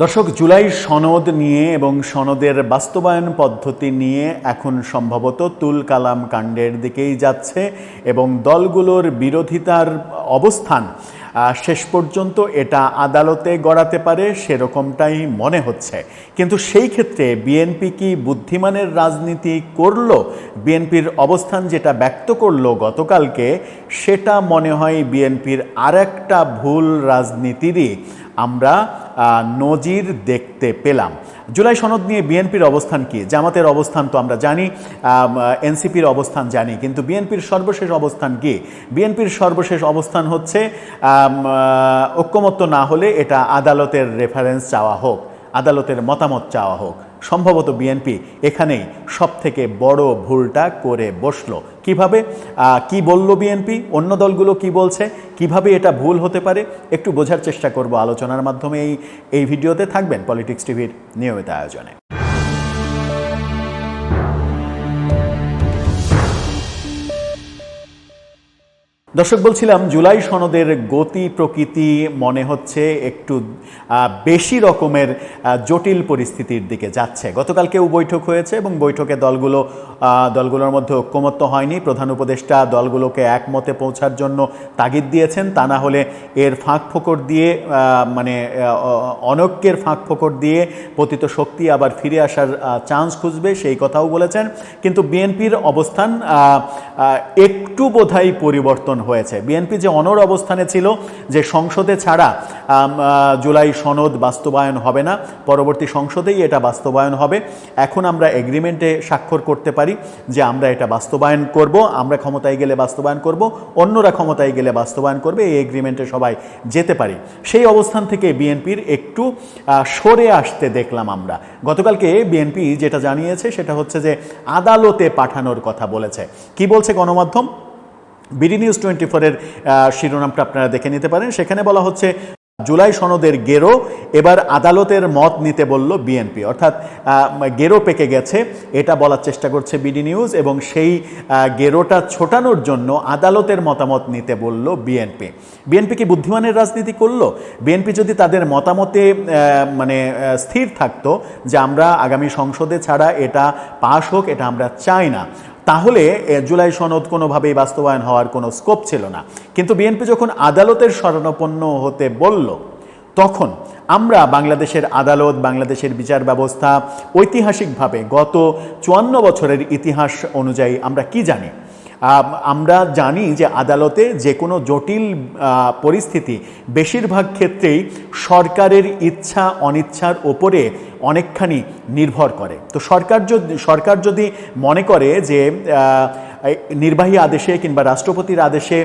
দর্শক, জুলাই সনদ নিয়ে এবং সনদের বাস্তবায়ন পদ্ধতি নিয়ে এখন সম্ভবত তুল কালাম কাণ্ডের দিকেই যাচ্ছে এবং দলগুলোর বিরোধিতার অবস্থান শেষ পর্যন্ত এটা আদালতে গড়াতে পারে সেরকমটাই মনে হচ্ছে। কিন্তু সেই ক্ষেত্রে বিএনপি কি বুদ্ধিমানের রাজনীতি করলো? বিএনপির অবস্থান যেটা ব্যক্ত করলো গতকালকে, সেটা মনে হয় বিএনপির আরেকটা ভুল রাজনীতিরই আমরা নজির দেখতে পেলাম। জুলাই সনদ নিয়ে বিএনপির অবস্থান কি? জামাতের অবস্থান তো আমরা জানি, এনসিপির অবস্থান জানি, কিন্তু বিএনপির সর্বশেষ অবস্থান কি? বিএনপির সর্বশেষ অবস্থান হচ্ছে ঐক্যমত্য না হলে এটা আদালতের রেফারেন্স চাওয়া হোক, আদালতের মতামত চাওয়া হোক। সম্ভবত বিএনপি এখানেই সবথেকে বড় ভুলটা করে বসলো। কিভাবে? কি বলল বিএনপি, অন্য দলগুলো কি বলছে, কিভাবে এটা ভুল হতে পারে একটু বোঝার চেষ্টা করব আলোচনার মাধ্যমে। এই ভিডিওতে থাকবেন পলিটিক্স টিভির নিয়মিত আয়োজনে। দর্শক, বলছিলাম জুলাই সনদের গতি প্রকৃতি মনে হচ্ছে একটু বেশি রকমের জটিল পরিস্থিতির দিকে যাচ্ছে। গতকালকেও বৈঠক হয়েছে এবং বৈঠকে দলগুলোর মধ্যে ঐক্যমত্য হয়নি। প্রধান উপদেষ্টা দলগুলোকে একমতে পৌঁছার জন্য তাগিদ দিয়েছেন, তা না হলে এর ফাঁক ফোকর দিয়ে অনৈক্যের ফাঁক ফোকর দিয়ে পতিত শক্তি আবার ফিরে আসার চান্স খুঁজবে, সেই কথাও বলেছেন। কিন্তু বিএনপির অবস্থান একটু বোধহয় পরিবর্তন হয়েছে। বিএনপি যে অনড় অবস্থানে ছিল যে সংসদে ছাড়া জুলাই সনদ বাস্তবায়ন হবে না, পরবর্তী সংসদেই এটা বাস্তবায়ন হবে, এখন আমরা এগ্রিমেন্টে স্বাক্ষর করতে পারি যে আমরা এটা বাস্তবায়ন করব, আমরা ক্ষমতায় গেলে বাস্তবায়ন করব, অন্যরা ক্ষমতায় গেলে বাস্তবায়ন করবে, এই এগ্রিমেন্টে সবাই যেতে পারি। সেই অবস্থান থেকে বিএনপির একটু সরে আসতে দেখলাম আমরা। গতকালকে বিএনপি যেটা জানিয়েছে সেটা হচ্ছে যে আদালতে পাঠানোর কথা বলেছে। কি বলছে গণমাধ্যম? বিডি নিউজ 24-এর শিরোনামটা আপনারা দেখে নিতে পারেন। সেখানে বলা হচ্ছে জুলাই সনদের গেরো এবার আদালতের মত নিতে বলল বিএনপি, অর্থাৎ গেরো পেকে গেছে এটা বলার চেষ্টা করছে বিডি নিউজ, এবং সেই গেরোটা ছোটানোর জন্য আদালতের মতামত নিতে বলল বিএনপি। বিএনপি কি বুদ্ধিমানের রাজনীতি করলো? বিএনপি যদি তাদের মতামতে স্থির থাকতো যে আমরা আগামী সংসদে ছাড়া এটা পাশ হোক, এটা আমরা চাই না, তাহলে জুলাই সনদ কোনোভাবেই বাস্তবায়ন হওয়ার কোনো স্কোপ ছিল না। কিন্তু বিএনপি যখন আদালতের শরণাপন্ন হতে বলল, তখন আমরা বাংলাদেশের আদালত, বাংলাদেশের বিচার ব্যবস্থা ঐতিহাসিকভাবে গত 54 বছরের ইতিহাস অনুযায়ী আমরা কি জানি? আমরা জানি যে আদালতে যে কোনো জটিল পরিস্থিতি বেশিরভাগ ক্ষেত্রেই সরকারের ইচ্ছা অনিচ্ছার ওপরে অনেকখানি নির্ভর করে। তো সরকার যদি মনে করে যে নির্বাহী আদেশে কিংবা রাষ্ট্রপতির আদেশে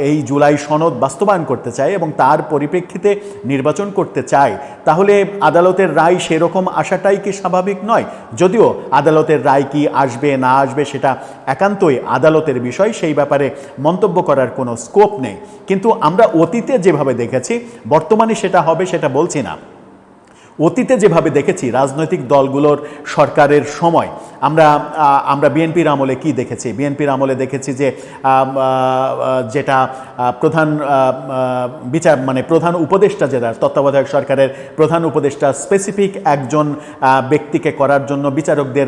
এই জুলাই সনদ বাস্তবায়ন করতে চায় এবং তার পরিপ্রেক্ষিতে নির্বাচন করতে চায়, তাহলে আদালতের রায় সেরকম আসাটাই কি স্বাভাবিক নয়? যদিও আদালতের রায় কি আসবে না আসবে সেটা একান্তই আদালতের বিষয়, সেই ব্যাপারে মন্তব্য করার কোনো স্কোপ নেই। কিন্তু আমরা অতীতে যেভাবে দেখেছি, বর্তমানে সেটা হবে সেটা বলছি না, অতীতে যেভাবে দেখেছি রাজনৈতিক দলগুলোর সরকারের সময়, আমরা বিএনপির আমলে কি দেখেছি? বিএনপির আমলে দেখেছি যে যেটা প্রধান উপদেষ্টা, যেটা তত্ত্বাবধায়ক সরকারের প্রধান উপদেষ্টা স্পেসিফিক একজন ব্যক্তিকে করার জন্য বিচারকদের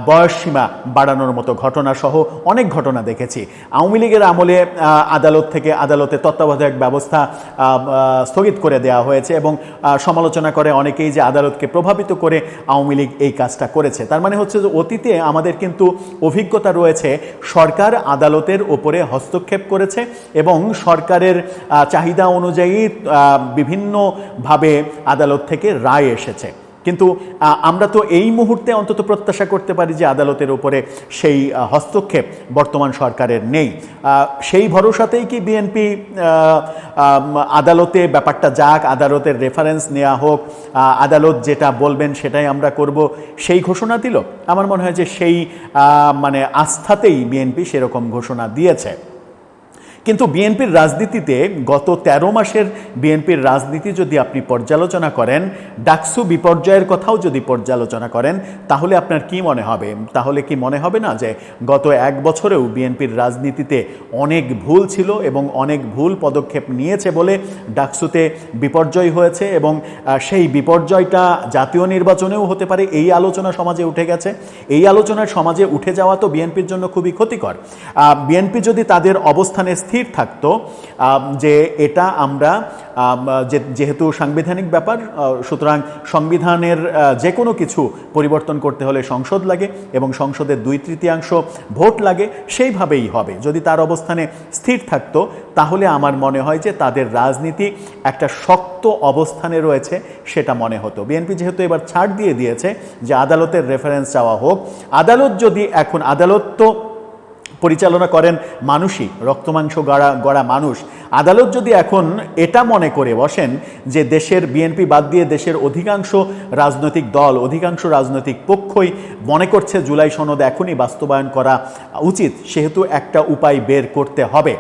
বয়সসীমা বাড়ানোর মতো ঘটনা সহ অনেক ঘটনা দেখেছি। আওয়ামী লীগের আমলে আদালতে তত্ত্বাবধায়ক ব্যবস্থা স্থগিত করে দেওয়া হয়েছে এবং সমালোচনা করে অনেকেই যে আদালতকে প্রভাবিত করে আওয়ামী লীগ এই কাজটা করেছে। তার মানে হচ্ছে যে অতীতে আমাদের কিন্তু অভিজ্ঞতা রয়েছে, সরকার আদালতের ওপরে হস্তক্ষেপ করেছে এবং সরকারের চাহিদা অনুযায়ী বিভিন্নভাবে আদালত থেকে রায় এসেছে। কিন্তু আমরা তো এই মুহূর্তে অন্তত প্রত্যাশা করতে পারি যে আদালতের উপরে সেই হস্তক্ষেপ বর্তমান সরকারের নেই। সেই ভরসাতেই কি বিএনপি আদালতে ব্যাপারটা যাক, আদালতের রেফারেন্স নেওয়া হোক, আদালত যেটা বলবেন সেটাই আমরা করব, সেই ঘোষণা দিল? আমার মনে হয় যে সেই আস্থাতেই বিএনপি সেরকম ঘোষণা দিয়েছে। কিন্তু বিএনপির রাজনীতিতে গত ১৩ মাসের বিএনপির রাজনীতি যদি আপনি পর্যালোচনা করেন, ডাকসু বিপর্যয়ের কথাও যদি পর্যালোচনা করেন, তাহলে আপনার কি মনে হবে? তাহলে কি মনে হবে না যে গত ১ বছরেও বিএনপির রাজনীতিতে অনেক ভুল ছিল এবং অনেক ভুল পদক্ষেপ নিয়েছে বলে ডাকসুতে বিপর্যয় হয়েছে, এবং সেই বিপর্যয়টা জাতীয় নির্বাচনেও হতে পারে, এই আলোচনা সমাজে উঠে গেছে। এই আলোচনার সমাজে উঠে যাওয়া তো বিএনপির জন্য খুবই ক্ষতিকর। বিএনপি যদি তাদের অবস্থানে স্থির থাকতো যে এটা আমরা যেহেতু সাংবিধানিক ব্যাপার, সুতরাং সংবিধানের যে কোনো কিছু পরিবর্তন করতে হলে সংসদ লাগে এবং সংসদের 2/3 ভোট লাগে, সেইভাবেই হবে, যদি তার অবস্থানে স্থির থাকতো, তাহলে আমার মনে হয় যে তাদের রাজনীতি একটা শক্ত অবস্থানে রয়েছে সেটা মনে হতো। বিএনপি যেহেতু এবার ছাড় দিয়ে দিয়েছে যে আদালতের রেফারেন্স চাওয়া হোক, আদালত যদি এখন, আদালত তো পরিচালনা করেন মানুষই, রক্তমাংস গড়া মানুষ, আদালত যদি এখন এটা মনে করে বসেন যে দেশের, বিএনপি বাদ দিয়ে দেশের অধিকাংশ রাজনৈতিক দল, অধিকাংশ রাজনৈতিক পক্ষই মনে করছে জুলাই সনদ এখনই বাস্তবায়ন করা উচিত, সেহেতু একটা উপায় বের করতে হবে।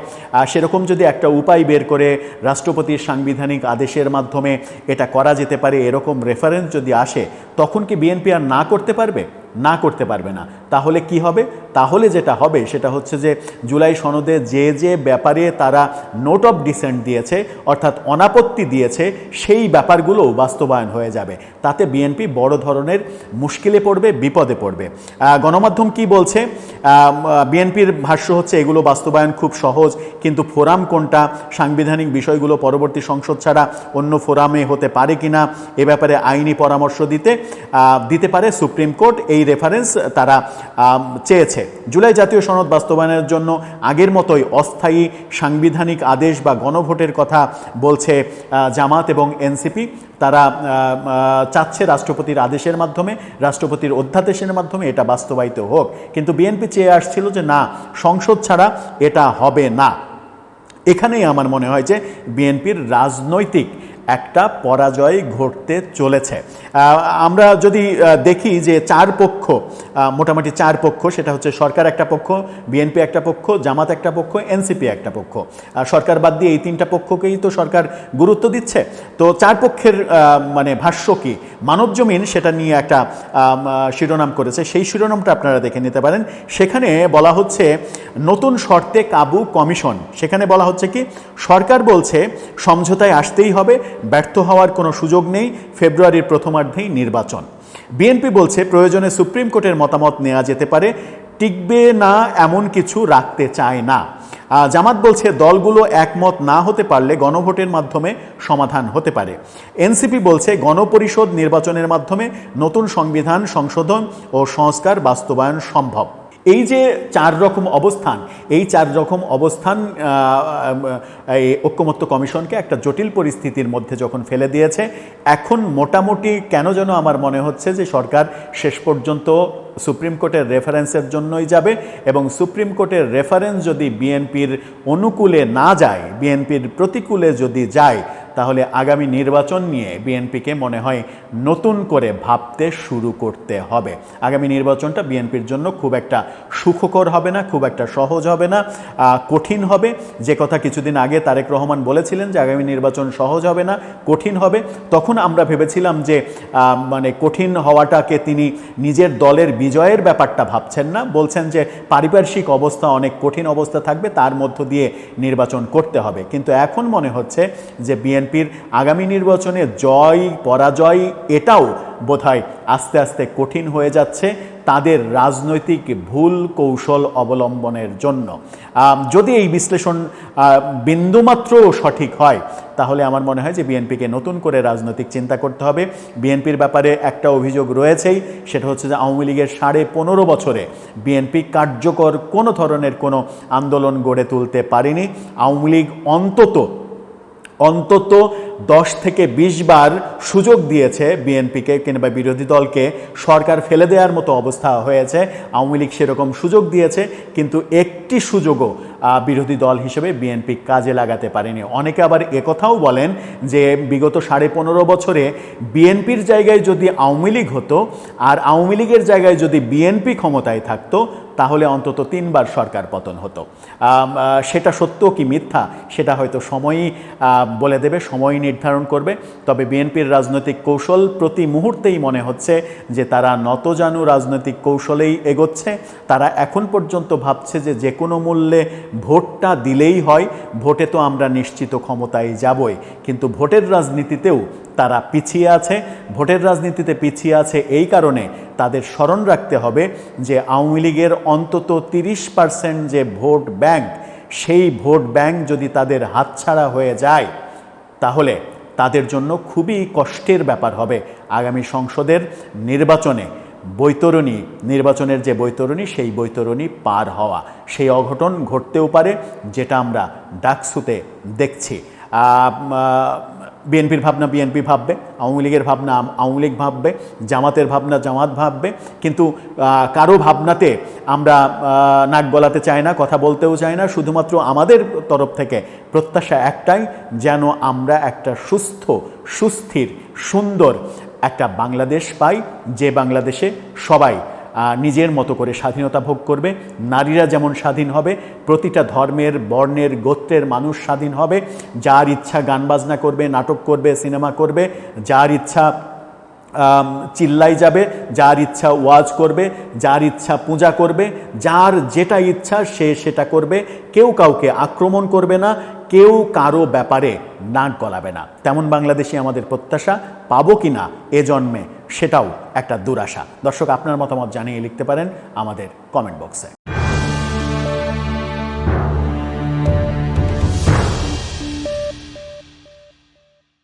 সেরকম যদি একটা উপায় বের করে রাষ্ট্রপতির সাংবিধানিক আদেশের মাধ্যমে এটা করা যেতে পারে, এরকম রেফারেন্স যদি আসে, তখন কি বিএনপি আর না করতে পারবে? না করতে পারবে না। তাহলে কি হবে? তাহলে যেটা হবে সেটা হচ্ছে যে জুলাই সনদে যে ব্যাপারে তারা নোট অফ ডিসেন্ট দিয়েছে, অর্থাৎ অনাপত্তি দিয়েছে, সেই ব্যাপারগুলোও বাস্তবায়ন হয়ে যাবে। তাতে বিএনপি বড় ধরনের মুশকিলে পড়বে, বিপদে পড়বে। গণমাধ্যম কি বলছে? বিএনপির ভাষ্য হচ্ছে এগুলো বাস্তবায়ন খুব সহজ, কিন্তু ফোরাম কোনটা, সাংবিধানিক বিষয়গুলো পরবর্তী সংসদ ছাড়া অন্য ফোরামে হতে পারে কিনা, এ ব্যাপারে আইনি পরামর্শ দিতে পারে সুপ্রিম কোর্ট, এই রেফারেন্স তারা চেয়েছে। জুলাই জাতীয় সনদ বাস্তবায়নের জন্য আগের মতোই অস্থায়ী সাংবিধানিক আদেশ বা গণভোটের কথা বলছে জামাত এবং এনসিপি। তারা চাচ্ছে রাষ্ট্রপতির আদেশের মাধ্যমে, রাষ্ট্রপতির অধ্যাদেশের মাধ্যমে এটা বাস্তবায়িত হোক, কিন্তু বিএনপি চেয়ে আসছিল যে না, সংসদ ছাড়া এটা হবে না। এখানেই আমার মনে হয় যে বিএনপির রাজনৈতিক একটা পরাজয় ঘটতে চলেছে। আমরা যদি দেখি যে মোটামুটি চার পক্ষ, সেটা হচ্ছে সরকার একটা পক্ষ, বিএনপি একটা পক্ষ, জামাত একটা পক্ষ, এনসিপি একটা পক্ষ। সরকার বাদ দিয়ে এই 3টা পক্ষকেই তো সরকার গুরুত্ব দিচ্ছে। তো 4 পক্ষের মানে ভাষ্য কি, মানবজমিন সেটা নিয়ে একটা শিরোনাম করেছে, সেই শিরোনামটা আপনারা দেখে নিতে পারেন। সেখানে বলা হচ্ছে নতুন শর্তে কাবু কমিশন। সেখানে বলা হচ্ছে কি, সরকার বলছে সমঝোতায় আসতেই হবে, ব্যর্থ হওয়ার কোনো সুযোগ নেই, ফেব্রুয়ারির প্রথমার্ধেই নির্বাচন। বিএনপি বলছে প্রয়োজনে সুপ্রিম কোর্টের মতামত নেওয়া যেতে পারে, টিকবে না এমন কিছু রাখতে চায় না। জামাত বলছে দলগুলো একমত না হতে পারলে গণভোটের মাধ্যমে সমাধান হতে পারে। এনসিপি বলছে গণপরিষদ নির্বাচনের মাধ্যমে নতুন সংবিধান সংশোধন ও সংস্কার বাস্তবায়ন সম্ভব। এই যে 4 রকম অবস্থান, এই 4 রকম অবস্থান এই ঐক্যমত্য কমিশনকে একটা জটিল পরিস্থিতির মধ্যে যখন ফেলে দিয়েছে, এখন মোটামুটি কেন যেন আমার মনে হচ্ছে যে সরকার শেষ পর্যন্ত সুপ্রিম কোর্টের রেফারেন্সের জন্যই যাবে, এবং সুপ্রিম কোর্টের রেফারেন্স যদি বিএনপির অনুকূলে না যায়, বিএনপির প্রতিকূলে যদি যায়, তাহলে আগামী নির্বাচন নিয়ে বিএনপিকে মনে হয় নতুন করে ভাবতে শুরু করতে হবে। আগামী নির্বাচনটা বিএনপির জন্য খুব একটা সুখকর হবে না, খুব একটা সহজ হবে না, কঠিন হবে। যে কথা কিছুদিন আগে তারেক রহমান বলেছিলেন যে আগামী নির্বাচন সহজ হবে না, কঠিন হবে, তখন আমরা ভেবেছিলাম যে মানে কঠিন হওয়াটাকে তিনি নিজের দলের বিজয়ের ব্যাপারটা ভাবছেন না, বলছেন যে পারিপার্শ্বিক অবস্থা অনেক কঠিন অবস্থা থাকবে, তার মধ্য দিয়ে নির্বাচন করতে হবে। কিন্তু এখন মনে হচ্ছে যে বিএনপির আগামী নির্বাচনে জয় পরাজয় এটাও বোধহয় আস্তে আস্তে কঠিন হয়ে যাচ্ছে তাদের রাজনৈতিক ভুল কৌশল অবলম্বনের জন্য। যদি এই বিশ্লেষণ বিন্দুমাত্র সঠিক হয়, তাহলে আমার মনে হয় যে বিএনপিকে নতুন করে রাজনৈতিক চিন্তা করতে হবে। বিএনপির ব্যাপারে একটা অভিযোগ রয়েছেই, সেটা হচ্ছে যে আওয়ামী লীগের 15.5 বছরে বিএনপি কার্যকর কোনো ধরনের কোনো আন্দোলন গড়ে তুলতে পারেনি। আওয়ামী লীগ অন্তত 10 থেকে 20 বার সুযোগ দিয়েছে বিএনপিকে কিংবা বিরোধী দলকে সরকার ফেলে দেওয়ার মতো অবস্থা হয়েছে। আওয়ামী লীগ সেরকম সুযোগ দিয়েছে, কিন্তু একটি সুযোগও বিরোধী দল হিসেবে বিএনপি কাজে লাগাতে পারেনি। অনেকে আবার একথাও বলেন যে বিগত 15.5 বছরে বিএনপির জায়গায় যদি আওয়ামী লীগ হতো আর আওয়ামী লীগের জায়গায় যদি বিএনপি ক্ষমতায় থাকতো তাহলে অন্তত 3বার সরকার পতন হতো। সেটা সত্য কি মিথ্যা সেটা হয়তো সময়ই বলে দেবে, সময় নির্ধারণ করবে। তবে বিএনপির রাজনৈতিক কৌশল প্রতি মুহূর্তেই মনে হচ্ছে যে তারা নতজানু রাজনৈতিক কৌশলেই এগোচ্ছে। তারা এখন পর্যন্ত ভাবছে যে যে কোনো মূল্যে ভোটটা দিলেই হয়, ভোটে তো আমরা নিশ্চিত ক্ষমতায় যাবই। কিন্তু ভোটের রাজনীতিতেও তারা পিছিয়ে আছে। ভোটের রাজনীতিতে পিছিয়ে আছে এই কারণে তাদের স্মরণ রাখতে হবে যে আওয়ামী লীগের অন্তত 30% যে ভোট ব্যাংক, সেই ভোট ব্যাংক যদি তাদের হাতছাড়া হয়ে যায় তাহলে তাদের জন্য খুবই কষ্টের ব্যাপার হবে আগামী সংসদের নির্বাচনে নির্বাচনের যে বৈতরণী সেই বৈতরণী পার হওয়া। সেই অঘটন ঘটতেও পারে যেটা আমরা ডাকসুতে দেখছি। বিএনপির ভাবনা বিএনপি ভাববে, আওয়ামী লীগের ভাবনা আওয়ামী লীগ ভাববে, জামাতের ভাবনা জামাত ভাববে, কিন্তু কারো ভাবনাতে আমরা নাক গলাতে চাই না, কথা বলতেও চাই না। শুধুমাত্র আমাদের তরফ থেকে প্রত্যাশা একটাই, যেন আমরা একটা সুস্থ, সুস্থির, সুন্দর একটা বাংলাদেশ পাই, যে বাংলাদেশে সবাই নিজের মতো করে স্বাধীনতা ভোগ করবে। নারীরা যেমন স্বাধীন হবে, প্রতিটা ধর্মের, বর্ণের, গোত্রের মানুষ স্বাধীন হবে। যার ইচ্ছা গান বাজনা করবে, নাটক করবে, সিনেমা করবে, যার ইচ্ছা চিল্লাই যাবে, যার ইচ্ছা ওয়াজ করবে, যার ইচ্ছা পূজা করবে, যার যেটা ইচ্ছা সে সেটা করবে। কেউ কাউকে আক্রমণ করবে না, কেউ কারো ব্যাপারে নাক গলাবে না। তেমন বাংলাদেশি আমাদের প্রত্যাশা। পাবো কি না এ জন্মে সেটাও একটা দুরাশা। দর্শক, আপনার মতামত জানিয়ে লিখতে পারেন আমাদের কমেন্ট বক্সে।